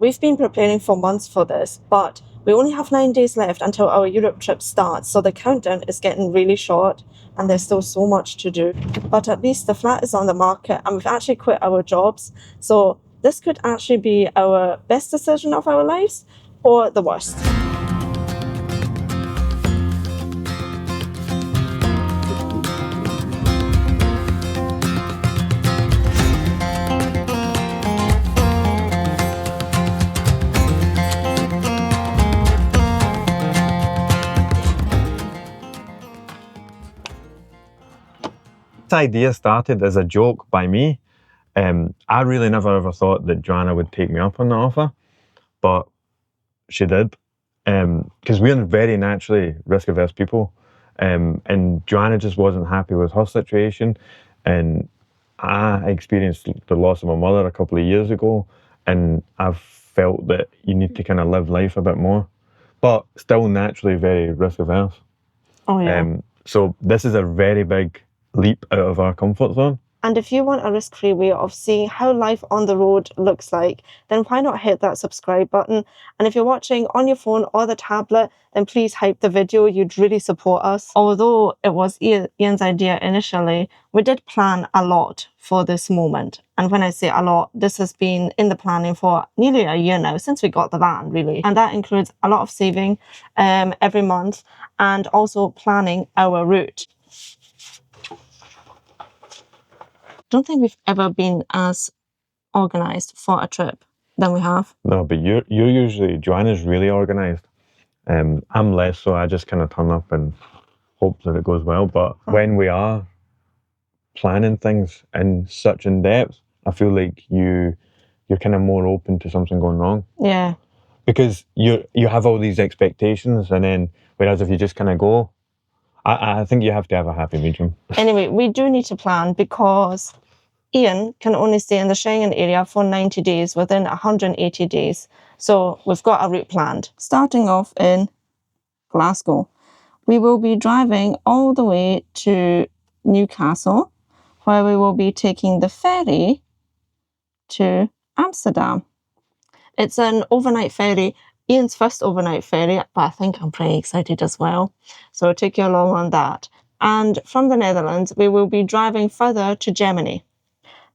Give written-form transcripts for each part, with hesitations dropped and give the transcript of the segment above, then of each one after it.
We've been preparing for months for this, but we only have 9 days left until our Europe trip starts, so the countdown is getting really short and there's still so much to do. But at least the flat is on the market and we've actually quit our jobs, so this could actually be our best decision of our lives or the worst. This idea started as a joke by me. I really never ever thought that Joanna would take me up on the offer, but she did. Because we're very naturally risk-averse people, and Joanna just wasn't happy with her situation, and I experienced the loss of my mother a couple of years ago, and I've felt that you need to kind of live life a bit more, but still naturally very risk-averse. Oh yeah. So this is a very big leap out of our comfort zone. And if you want a risk-free way of seeing how life on the road looks like, then why not hit that subscribe button? And if you're watching on your phone or the tablet, then please hype the video. You'd really support us. Although it was Ian's idea initially, we did plan a lot for this moment. And when I say a lot, this has been in the planning for nearly a year now, since we got the van, really. And that includes a lot of saving every month and also planning our route. Don't think we've ever been as organized for a trip than we have. No, but you're usually, Joanna's really organized. I'm less so. I just kind of turn up and hope that it goes well. But when we are planning things in such in depth, I feel like you're kind of more open to something going wrong. Yeah. Because you have all these expectations, and then whereas if you just kind of go, I think you have to have a happy medium. Anyway, we do need to plan because Ian can only stay in the Schengen area for 90 days within 180 days. So we've got a route planned. Starting off in Glasgow, we will be driving all the way to Newcastle, where we will be taking the ferry to Amsterdam. It's an overnight ferry, Ian's first overnight ferry, but I think I'm pretty excited as well. So I'll take you along on that. And from the Netherlands, we will be driving further to Germany.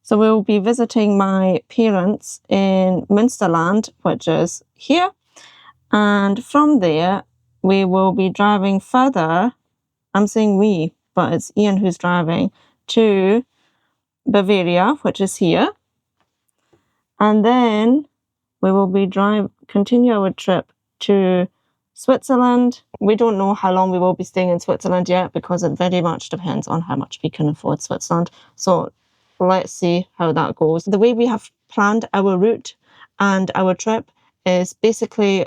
So we'll be visiting my parents in Münsterland, which is here. And from there, we will be driving further. I'm saying we, but it's Ian who's driving, to Bavaria, which is here. And then we will be continue our trip to Switzerland. We don't know how long we will be staying in Switzerland yet because it very much depends on how much we can afford Switzerland. So let's see how that goes. The way we have planned our route and our trip is basically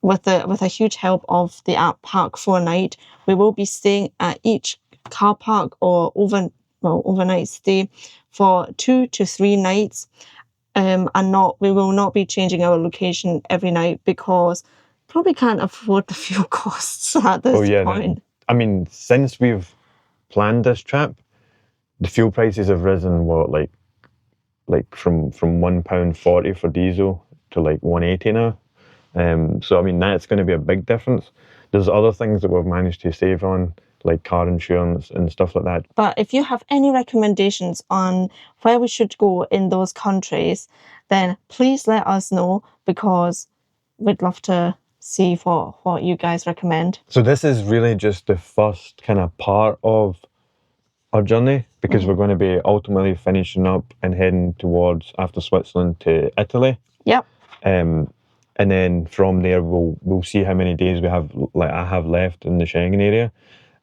with a huge help of the app Park4Night. We will be staying at each car park or overnight stay for 2 to 3 nights. We will not be changing our location every night because probably can't afford the fuel costs at this point. I mean, since we've planned this trip, the fuel prices have risen, like from £1.40 for diesel to like £1.80 now. So I mean, that's going to be a big difference. There's other things that we've managed to save on, like car insurance and stuff like that. But if you have any recommendations on where we should go in those countries, then please let us know because we'd love to see what you guys recommend. So this is really just the first kind of part of our journey because we're going to be ultimately finishing up and heading towards, after Switzerland, to Italy. Yep. And then from there we'll see how many days I have left in the Schengen area.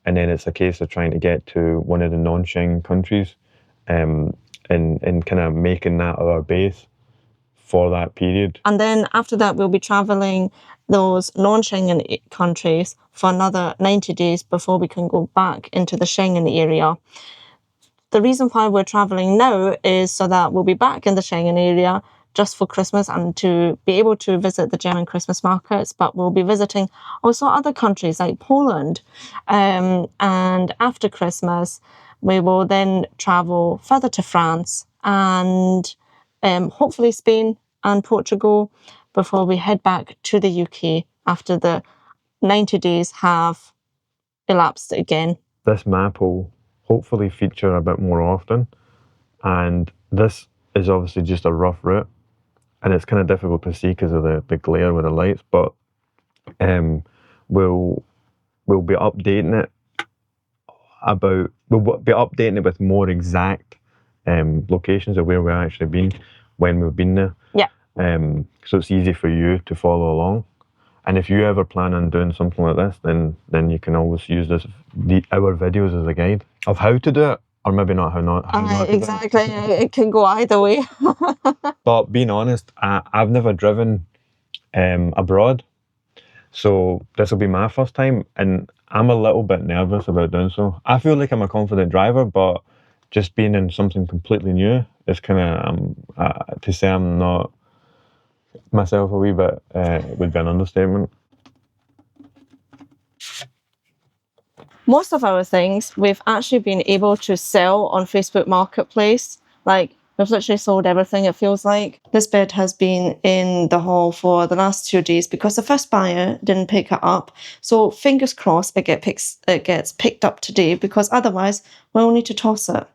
And then it's a case of trying to get to one of the non-Schengen countries and kind of making that our base for that period. And then after that, we'll be travelling those non-Schengen countries for another 90 days before we can go back into the Schengen area. The reason why we're travelling now is so that we'll be back in the Schengen area just for Christmas and to be able to visit the German Christmas markets, but we'll be visiting also other countries like Poland. And after Christmas, we will then travel further to France and hopefully Spain and Portugal before we head back to the UK after the 90 days have elapsed again. This map will hopefully feature a bit more often, and this is obviously just a rough route, and it's kind of difficult to see because of the glare with the lights, but we'll be updating it with more exact locations of where we've actually been when we've been there. Yeah. So it's easy for you to follow along. And if you ever plan on doing something like this, then you can always use our videos as a guide of how to do it, or maybe not how not to do it. Exactly. It can go either way. But being honest, I've never driven abroad, so this will be my first time, and I'm a little bit nervous about doing so. I feel like I'm a confident driver, but just being in something completely new is kind of to say I'm not myself a wee bit would be an understatement. Most of our things we've actually been able to sell on Facebook Marketplace. Like, we've literally sold everything, it feels like. This bed has been in the hall for the last 2 days because the first buyer didn't pick it up. So fingers crossed it gets picked up today, because otherwise we'll need to toss it.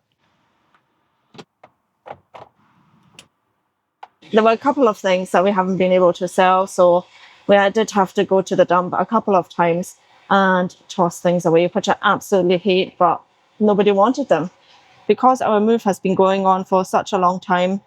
There were a couple of things that we haven't been able to sell, so we did have to go to the dump a couple of times and toss things away, which I absolutely hate, but nobody wanted them. Because our move has been going on for such a long time,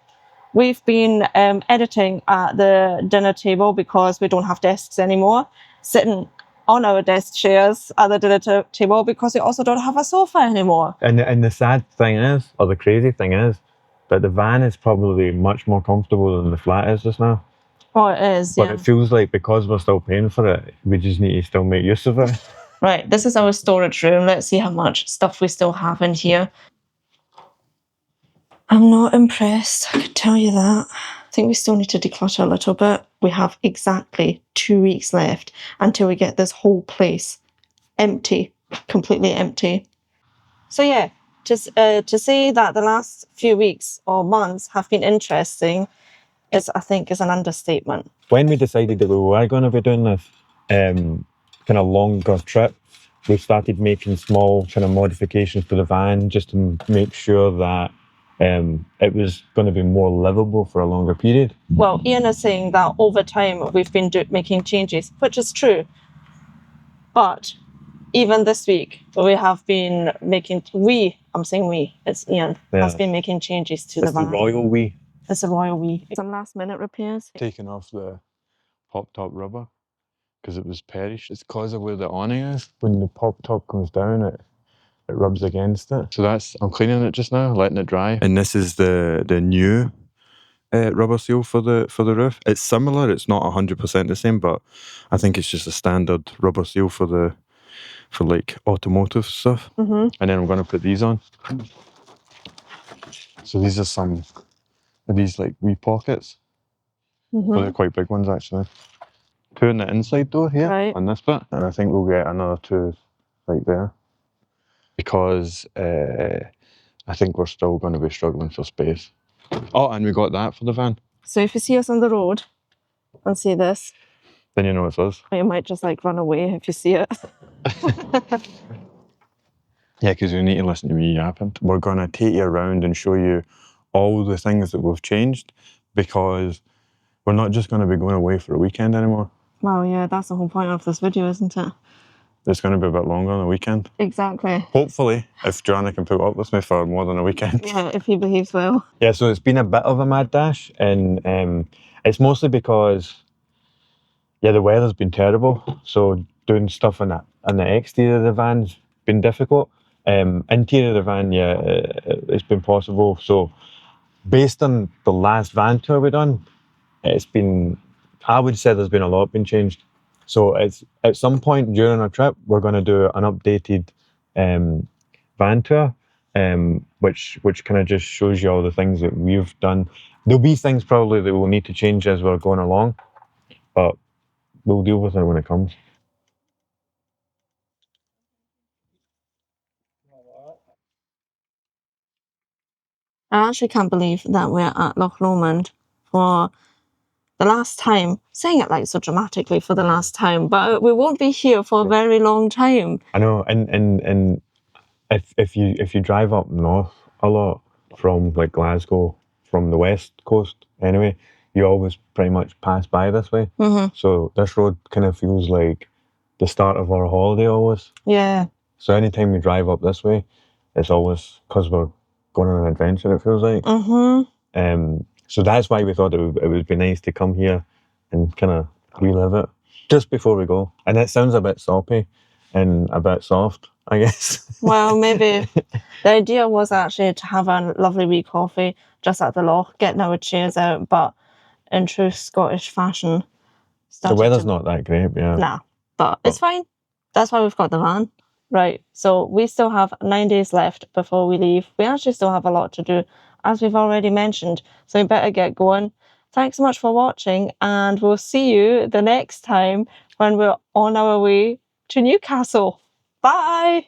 we've been editing at the dinner table because we don't have desks anymore, sitting on our desk chairs at the dinner table because we also don't have a sofa anymore. And the sad thing is, or the crazy thing is, that the van is probably much more comfortable than the flat is just now. Oh, it is, But yeah. it feels like because we're still paying for it, we just need to still make use of it. Right, this is our storage room. Let's see how much stuff we still have in here. I'm not impressed, I can tell you that. I think we still need to declutter a little bit. We have exactly 2 weeks left until we get this whole place empty, completely empty. So yeah, to say that the last few weeks or months have been interesting I think is an understatement. When we decided that we were going to be doing this kind of longer trip, we started making small kind of modifications to the van just to make sure that it was going to be more livable for a longer period. Well, Ian is saying that over time we've been making changes, which is true. But even this week, we have been making, I'm saying we, it's Ian, has been making changes to the van. It's the royal we. It's a royal we. Some last minute repairs. Taking off the pop top rubber because it was perished. It's because of where the awning is. When the pop top comes down, it rubs against it. So I'm cleaning it just now, letting it dry. And this is the new rubber seal for the roof. It's similar. It's not 100% the same, but I think it's just a standard rubber seal for like automotive stuff. Mm-hmm. And then I'm going to put these on. So these are some of these like wee pockets. Mm-hmm. Well, they're quite big ones actually. 2 in the inside door here, right, on this bit, and I think we'll get another 2 right there, because I think we're still going to be struggling for space. Oh, and we got that for the van. So if you see us on the road and see this, then you know it's us. You might just like run away if you see it. Yeah, because we need to listen to me yapping. We're going to take you around and show you all the things that we've changed, because we're not just going to be going away for a weekend anymore. Well, yeah, that's the whole point of this video, isn't it? It's going to be a bit longer on the weekend. Exactly. Hopefully, if Joanna can put up with me for more than a weekend. Yeah, if he behaves well. Yeah, so it's been a bit of a mad dash, and it's mostly because, yeah, the weather's been terrible. So doing stuff on the exterior of the van's been difficult. Interior of the van, yeah, it's been possible. So based on the last van tour we done, I would say there's been a lot been changed. So it's at some point during our trip, we're going to do an updated van tour, which kind of just shows you all the things that we've done. There'll be things probably that we'll need to change as we're going along, but we'll deal with it when it comes. I actually can't believe that we're at Loch Lomond for the last time, saying it like so dramatically for the last time, but we won't be here for a very long time. I know, and if you drive up north a lot from like Glasgow, from the west coast anyway, you always pretty much pass by this way. So this road kind of feels like the start of our holiday always. Yeah. So anytime we drive up this way, it's always because we're going on an adventure, it feels like. So that's why we thought it would be nice to come here and kind of relive it just before we go. And it sounds a bit soppy and a bit soft, I guess. Well, maybe the idea was actually to have a lovely wee coffee just at the loch, getting our chairs out, but in true Scottish fashion. The weather's not that great, yeah. Nah, but it's fine. That's why we've got the van. Right, so we still have 9 days left before we leave. We actually still have a lot to do, as we've already mentioned, so we better get going. Thanks so much for watching, and we'll see you the next time when we're on our way to Newcastle. Bye!